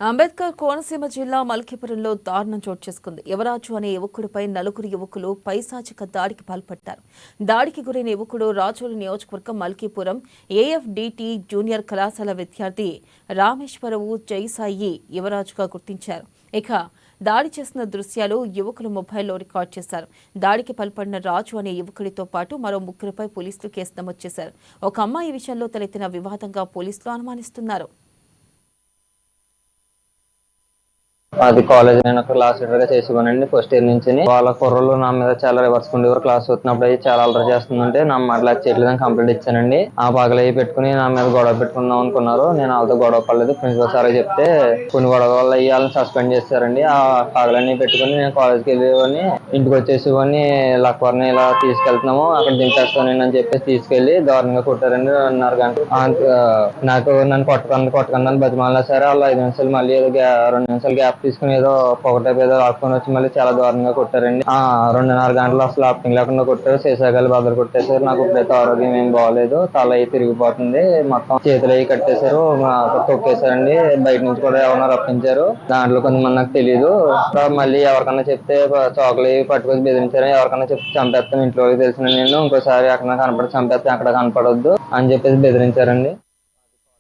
అంబేద్కర్ కోనసీమ జిల్లా మల్కీపురంలో దారుణం చోటు చేసుకుంది. యువరాజు అనే యువకుడిపై నలుగురు యువకులు పైశాచిక దాడికి పాల్పడ్డారు. దాడికి గురైన యువకుడు రాజోలు నియోజకవర్గం మల్కీపురం ఏఎఫ్డిటి జూనియర్ కళాశాల విద్యార్థి రామేశ్వరవు జైసాయి యువరాజుగా గుర్తించారు. ఇక దాడి చేసిన దృశ్యాలు యువకులు మొబైల్లో రికార్డు చేశారు. దాడికి పాల్పడిన రాజు అనే యువకుడితో పాటు మరో ముగ్గురుపై పోలీసులు కేసు నమోదు చేశారు. ఒక అమ్మాయి విషయంలో తలెత్తిన వివాదంగా పోలీసులు అనుమానిస్తున్నారు. అది కాలేజ్ నేను క్లాస్ లీడర్ గా చేసేవానండి ఫస్ట్ ఇయర్ నుంచి. వాళ్ళ కుర్రలు నా మీద చాలా రివర్స్ ఉండేవారు. క్లాస్ వచ్చినప్పుడు అయితే చాలా అల్లరి చేస్తుందంటే నా మాటలు చేయట్లేదని కంప్లైంట్ ఇచ్చానండి. ఆ పగలయ్యి పెట్టుకుని నా మీద గొడవ పెట్టుకుందాం అనుకున్నారు. నేను వాళ్ళతో గొడవ పడలేదు. ప్రిన్సిపల్ సార్ చెప్తే కొన్ని గొడవ వల్ల వాళ్ళని సస్పెండ్ చేశారండి. ఆ పగలన్నీ పెట్టుకుని నేను కాలేజ్కి వెళ్ళేవాడిని, ఇంటికి వచ్చేసేవాడిని. లక్వర్ని ఇలా తీసుకెళ్తున్నాము, అక్కడ దింపేస్తాను అని చెప్పేసి తీసుకెళ్లి దారుణంగా కొట్టారండి. 2:30 గంటలు నాకు నన్ను కొట్టకండి అని బతిమాలినా సరే వాళ్ళు 5 నిమిషాలు మళ్ళీ ఏదో 2 నిమిషాలు గ్యాప్ తీసుకుని ఏదో పొగటేపు ఏదో రాసుకొని వచ్చి మళ్ళీ చాలా దారుణంగా కొట్టారండి. 2:30 గంటలు అసలు ఆప్టింగ్ లేకుండా కొట్టారు. శేషాగాలు బదులు కొట్టేశారు. నాకు ఇప్పుడైతే ఆరోగ్యం ఏం బాగోలేదు. తల అయి తిరిగిపోతుంది. మొత్తం చేతులు అయి కట్టేశారు, తొక్కేశారండి. బయట నుంచి కూడా ఎవరన్నా రప్పించారు. దాంట్లో కొంతమంది నాకు తెలియదు. మళ్ళీ ఎవరికన్నా చెప్తే చాకులు పట్టుకొని బెదిరించారు. ఎవరికన్నా చెప్తే చంపేస్తాను, ఇంట్లో తెలిసిన నేను ఇంకోసారి ఎక్కడ కనపడి చంపేస్తే అక్కడ కనపడొద్దు అని చెప్పేసి బెదిరించారండి.